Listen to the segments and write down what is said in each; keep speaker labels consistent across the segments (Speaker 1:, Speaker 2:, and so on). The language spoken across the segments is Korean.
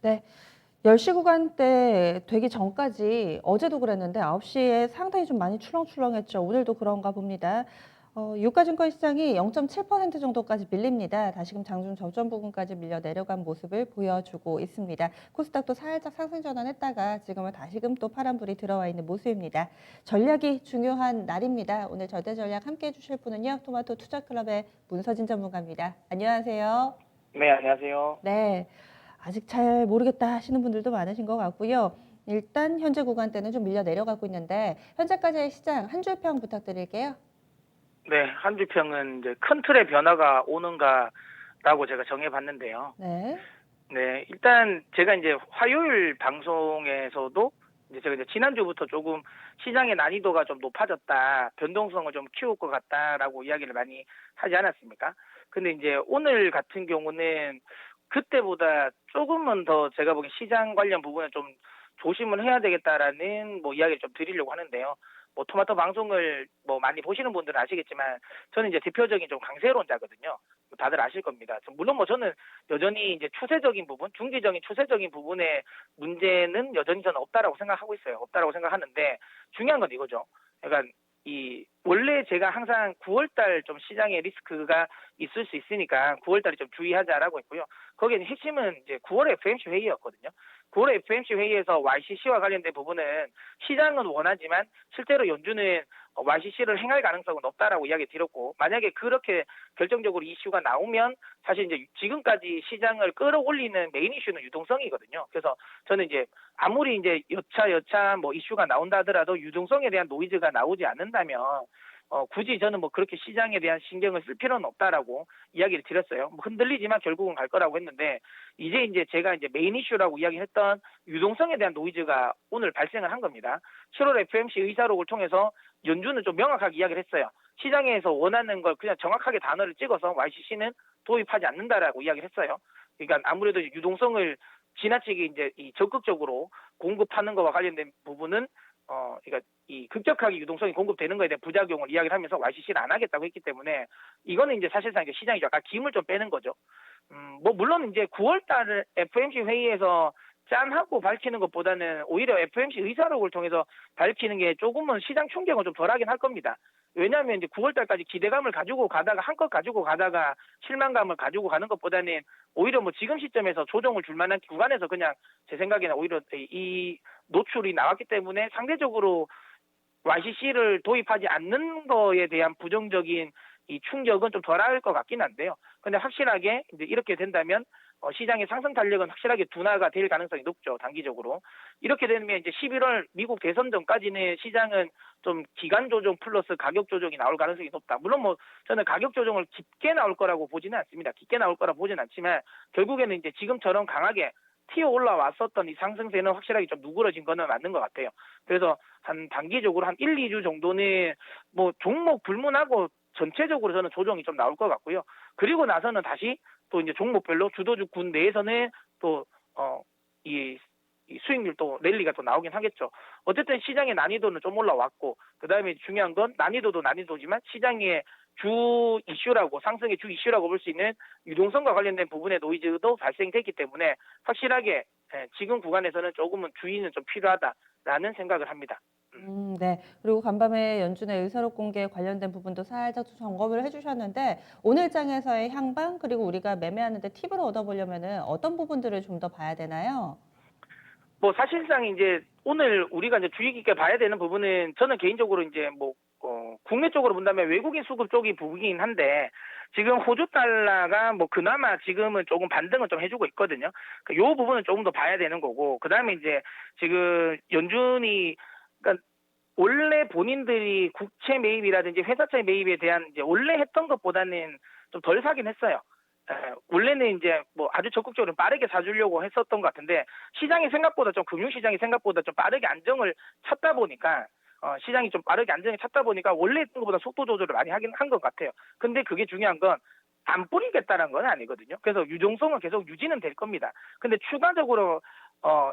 Speaker 1: 네. 10시 구간대 되기 전까지 어제도 그랬는데 9시에 상당히 좀 많이 출렁출렁했죠. 오늘도 그런가 봅니다. 유가증권 시장이 0.7% 정도까지 밀립니다. 다시금 장중 저점 부근까지 밀려 내려간 모습을 보여주고 있습니다. 코스닥도 살짝 상승 전환했다가 지금은 다시금 또 파란불이 들어와 있는 모습입니다. 전략이 중요한 날입니다. 오늘 절대 전략 함께 해주실 분은요. 토마토 투자클럽의 문서진 전문가입니다. 안녕하세요.
Speaker 2: 네, 안녕하세요.
Speaker 1: 네. 아직 잘 모르겠다 하시는 분들도 많으신 것 같고요. 일단 현재 구간대는 좀 밀려 내려가고 있는데 현재까지의 시장 한 줄평 부탁드릴게요.
Speaker 2: 네, 한 주평은 이제 큰 틀의 변화가 오는가라고 제가 정해봤는데요.
Speaker 1: 네.
Speaker 2: 네, 일단 제가 이제 화요일 방송에서도 이제 제가 이제 지난주부터 조금 시장의 난이도가 좀 높아졌다, 변동성을 좀 키울 것 같다라고 이야기를 많이 하지 않았습니까? 근데 이제 오늘 같은 경우는 그때보다 조금은 더 제가 보기엔 시장 관련 부분에 좀 조심을 해야 되겠다라는 뭐 이야기를 좀 드리려고 하는데요. 뭐 토마토 방송을 뭐 많이 보시는 분들은 아시겠지만 저는 이제 대표적인 좀 강세론자거든요. 다들 아실 겁니다. 물론 뭐 저는 여전히 이제 추세적인 부분, 중기적인 추세적인 부분의 문제는 여전히 저는 없다라고 생각하고 있어요. 없다라고 생각하는데 중요한 건 이거죠. 그러니까 이 원래 제가 항상 9월달 좀 시장에 리스크가 있을 수 있으니까 9월달에 좀 주의하자라고 했고요. 거기에 핵심은 이제 9월 FMC 회의였거든요. 9월 FMC 회의에서 YCC와 관련된 부분은 시장은 원하지만 실제로 연준은 YCC를 행할 가능성은 없다라고 이야기 드렸고, 만약에 그렇게 결정적으로 이슈가 나오면 사실 이제 지금까지 시장을 끌어올리는 메인 이슈는 유동성이거든요. 그래서 저는 이제 아무리 이제 여차 뭐 이슈가 나온다 하더라도 유동성에 대한 노이즈가 나오지 않는다면 굳이 저는 뭐 그렇게 시장에 대한 신경을 쓸 필요는 없다라고 이야기를 드렸어요. 뭐 흔들리지만 결국은 갈 거라고 했는데 이제 제가 이제 메인 이슈라고 이야기했던 유동성에 대한 노이즈가 오늘 발생을 한 겁니다. 7월 FMC 의사록을 통해서 연준은 좀 명확하게 이야기를 했어요. 시장에서 원하는 걸 그냥 정확하게 단어를 찍어서 YCC는 도입하지 않는다라고 이야기를 했어요. 그러니까 아무래도 유동성을 지나치게 이제 이 적극적으로 공급하는 것과 관련된 부분은 그러니까 이 급격하게 유동성이 공급되는 것에 대한 부작용을 이야기를 하면서 YCC를 안 하겠다고 했기 때문에 이거는 이제 사실상 이제 시장이 약간 기물 좀 빼는 거죠. 뭐 물론 이제 9월달 FMC 회의에서 짠하고 밝히는 것보다는 오히려 FMC 의사록을 통해서 밝히는 게 조금은 시장 충격은 좀 덜하긴 할 겁니다. 왜냐하면 이제 9월달까지 기대감을 가지고 가다가 한껏 가지고 가다가 실망감을 가지고 가는 것보다는 오히려 뭐 지금 시점에서 조정을 줄 만한 구간에서 그냥 제 생각에는 오히려 이 노출이 나왔기 때문에 상대적으로 YCC를 도입하지 않는 거에 대한 부정적인 이 충격은 좀 덜할 것 같긴 한데요. 근데 확실하게 이제 이렇게 된다면 시장의 상승 탄력은 확실하게 둔화가 될 가능성이 높죠, 단기적으로. 이렇게 되면 이제 11월 미국 대선 전까지는 시장은 좀 기간 조정 플러스 가격 조정이 나올 가능성이 높다. 물론 뭐 저는 가격 조정을 깊게 나올 거라고 보지는 않습니다. 깊게 나올 거라 보지는 않지만 결국에는 이제 지금처럼 강하게 튀어 올라왔었던 이 상승세는 확실하게 좀 누그러진 거는 맞는 것 같아요. 그래서 한 단기적으로 한 1, 2주 정도는 뭐 종목 불문하고 전체적으로 저는 조정이 좀 나올 것 같고요. 그리고 나서는 다시 또 이제 종목별로 주도주군 내에서는 또 이 수익률 또 랠리가 또 나오긴 하겠죠. 어쨌든 시장의 난이도는 좀 올라왔고 그다음에 중요한 건 난이도도 난이도지만 시장의 주 이슈라고 상승의 주 이슈라고 볼 수 있는 유동성과 관련된 부분의 노이즈도 발생됐기 때문에 확실하게 지금 구간에서는 조금은 주의는 좀 필요하다라는 생각을 합니다.
Speaker 1: 네. 그리고 간밤에 연준의 의사록 공개 관련된 부분도 살짝 점검을 해주셨는데 오늘 장에서의 향방 그리고 우리가 매매하는데 팁을 얻어보려면은 어떤 부분들을 좀 더 봐야 되나요?
Speaker 2: 뭐 사실상 이제 오늘 우리가 이제 주의 깊게 봐야 되는 부분은 저는 개인적으로 이제 뭐 국내 쪽으로 본다면 외국인 수급 쪽이 부분이긴 한데 지금 호주 달러가 뭐 그나마 지금은 조금 반등을 좀 해주고 있거든요. 요 부분은 조금 더 봐야 되는 거고 그다음에 이제 지금 연준이 그러니까 원래 본인들이 국채 매입이라든지 회사채 매입에 대한 이제 원래 했던 것보다는 좀 덜 사긴 했어요. 원래는 이제 뭐 아주 적극적으로 빠르게 사주려고 했었던 것 같은데 시장이 생각보다 좀 금융시장이 생각보다 좀 빠르게 안정을 찾다 보니까 시장이 좀 빠르게 안정을 찾다 보니까 원래 했던 것보다 속도 조절을 많이 하긴 한 것 같아요. 근데 그게 중요한 건 안 뿌리겠다는 건 아니거든요. 그래서 유동성은 계속 유지는 될 겁니다. 근데 추가적으로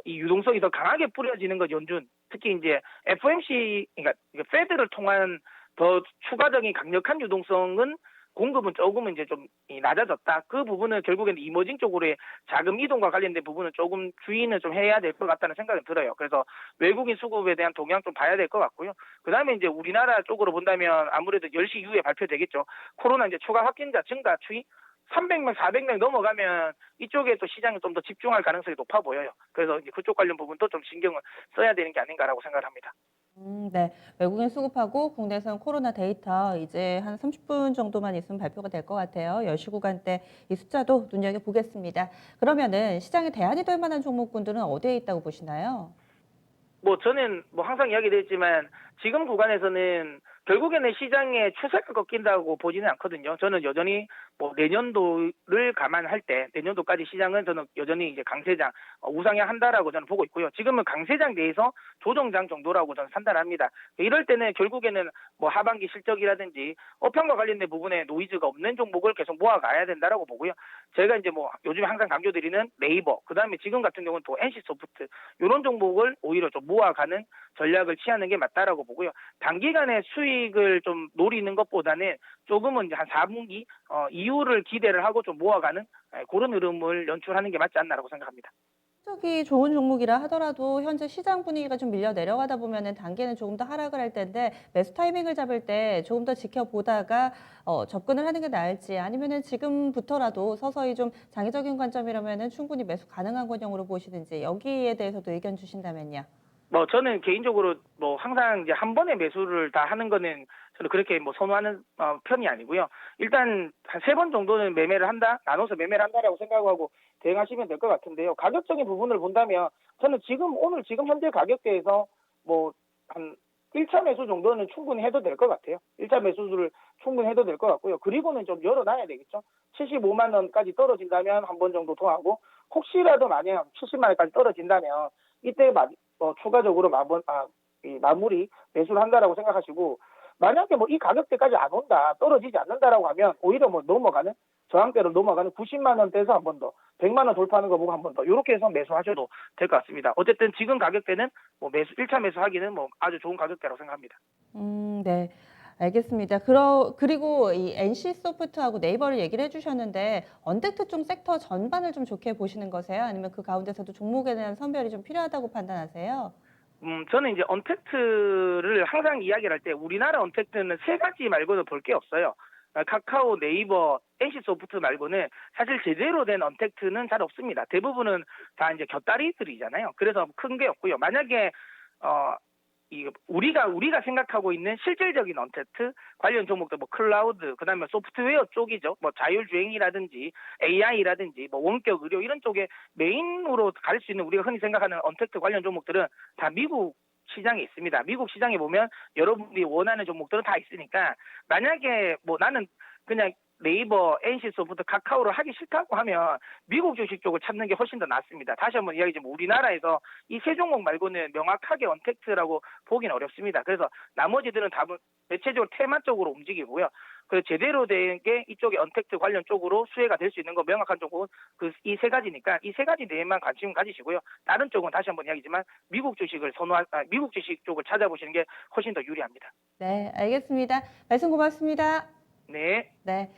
Speaker 2: 이 유동성이 더 강하게 뿌려지는 것 연준 특히 이제 FOMC 그러니까 페드를 통한 더 추가적인 강력한 유동성은 공급은 조금은 이제 좀 낮아졌다. 그 부분은 결국에는 이머징 쪽으로의 자금 이동과 관련된 부분은 조금 주의는 좀 해야 될 것 같다는 생각이 들어요. 그래서 외국인 수급에 대한 동향 좀 봐야 될 것 같고요. 그다음에 이제 우리나라 쪽으로 본다면 아무래도 10시 이후에 발표되겠죠. 코로나 이제 추가 확진자 증가 추이 300명, 400명 넘어가면 이쪽에 또 시장이 좀 더 집중할 가능성이 높아 보여요. 그래서 이제 그쪽 관련 부분도 좀 신경을 써야 되는 게 아닌가라고 생각을 합니다.
Speaker 1: 네. 외국인 수급하고 국내선 코로나 데이터 이제 한 30분 정도만 있으면 발표가 될 것 같아요. 10시 구간대 이 숫자도 눈여겨보겠습니다. 그러면은 시장에 대안이 될 만한 종목군들은 어디에 있다고 보시나요?
Speaker 2: 뭐 저는 뭐 항상 이야기드렸지만 지금 구간에서는 결국에는 시장의 추세가 꺾인다고 보지는 않거든요. 저는 여전히 뭐 내년도를 감안할 때 내년도까지 시장은 저는 여전히 이제 강세장 우상향 한다라고 저는 보고 있고요. 지금은 강세장 내에서 조정장 정도라고 저는 판단합니다. 이럴 때는 결국에는 뭐 하반기 실적이라든지 업황과 관련된 부분에 노이즈가 없는 종목을 계속 모아가야 된다라고 보고요. 제가 이제 뭐 요즘에 항상 강조드리는 네이버, 그다음에 지금 같은 경우는 또 NC소프트 이런 종목을 오히려 좀 모아가는 전략을 취하는 게 맞다라고 보고요. 단기간에 수익을 좀 노리는 것보다는 조금은 이제 한 4분기 이후를 기대를 하고 좀 모아가는 그런 흐름을 연출하는 게 맞지 않나라고 생각합니다.
Speaker 1: 실적이 좋은 종목이라 하더라도 현재 시장 분위기가 좀 밀려 내려가다 보면은 단기에는 조금 더 하락을 할 텐데 매수 타이밍을 잡을 때 조금 더 지켜보다가 접근을 하는 게 나을지 아니면은 지금부터라도 서서히 좀 장기적인 관점이라면은 충분히 매수 가능한 권역으로 보시든지 여기에 대해서도 의견 주신다면요.
Speaker 2: 뭐 저는 개인적으로 뭐 항상 이제 한 번에 매수를 다 하는 거는 저는 그렇게 뭐 선호하는 편이 아니고요. 일단 한 3번 정도는 매매를 한다, 나눠서 매매를 한다라고 생각하고 대응하시면 될 것 같은데요. 가격적인 부분을 본다면 저는 지금 오늘 지금 현재 가격대에서 뭐 한 1차 매수 정도는 충분히 해도 될 것 같아요. 1차 매수를 충분히 해도 될 것 같고요. 그리고는 좀 열어놔야 되겠죠. 75만 원까지 떨어진다면 한 번 정도 더 하고 혹시라도 만약 70만 원까지 떨어진다면 이때 추가적으로 마무리 매수를 한다라고 생각하시고 만약에 뭐 이 가격대까지 안 온다 떨어지지 않는다라고 하면 오히려 뭐 넘어가는 저항대로 넘어가는 90만 원대에서 한 번 더 100만 원 돌파하는 거 보고 한 번 더 이렇게 해서 매수하셔도 될 것 같습니다. 어쨌든 지금 가격대는 뭐 매수 1차 매수하기는 뭐 아주 좋은 가격대라고 생각합니다.
Speaker 1: 네. 알겠습니다. 그리고 이 NC소프트하고 네이버를 얘기를 해주셨는데 언택트 쪽 섹터 전반을 좀 좋게 보시는 거세요? 아니면 그 가운데서도 종목에 대한 선별이 좀 필요하다고 판단하세요?
Speaker 2: 저는 이제 언택트를 항상 이야기를 할 때 우리나라 언택트는 3가지 말고는 볼 게 없어요. 카카오, 네이버, NC소프트 말고는 사실 제대로 된 언택트는 잘 없습니다. 대부분은 다 이제 곁다리들이잖아요. 그래서 큰 게 없고요. 만약에 어, 우리가 생각하고 있는 실질적인 언택트 관련 종목들 뭐 클라우드 그다음에 소프트웨어 쪽이죠. 뭐 자율주행이라든지 AI라든지 뭐 원격 의료 이런 쪽에 메인으로 갈 수 있는 우리가 흔히 생각하는 언택트 관련 종목들은 다 미국 시장에 있습니다. 미국 시장에 보면 여러분들이 원하는 종목들은 다 있으니까 만약에 뭐 나는 그냥 네이버, NC소프트, 카카오를 하기 싫다고 하면 미국 주식 쪽을 찾는 게 훨씬 더 낫습니다. 다시 한번 이야기하지만 우리나라에서 이 세 종목 말고는 명확하게 언택트라고 보기는 어렵습니다. 그래서 나머지들은 다 대체적으로 테마 쪽으로 움직이고요. 그 제대로 된 게 이쪽에 언택트 관련 쪽으로 수혜가 될 수 있는 거 명확한 쪽은 그 이 3가지니까 이 3가지 내에만 관심 가지시고요. 다른 쪽은 다시 한번 이야기지만 미국 주식 쪽을 찾아보시는 게 훨씬 더 유리합니다.
Speaker 1: 네, 알겠습니다. 말씀 고맙습니다.
Speaker 2: 네.
Speaker 1: 네.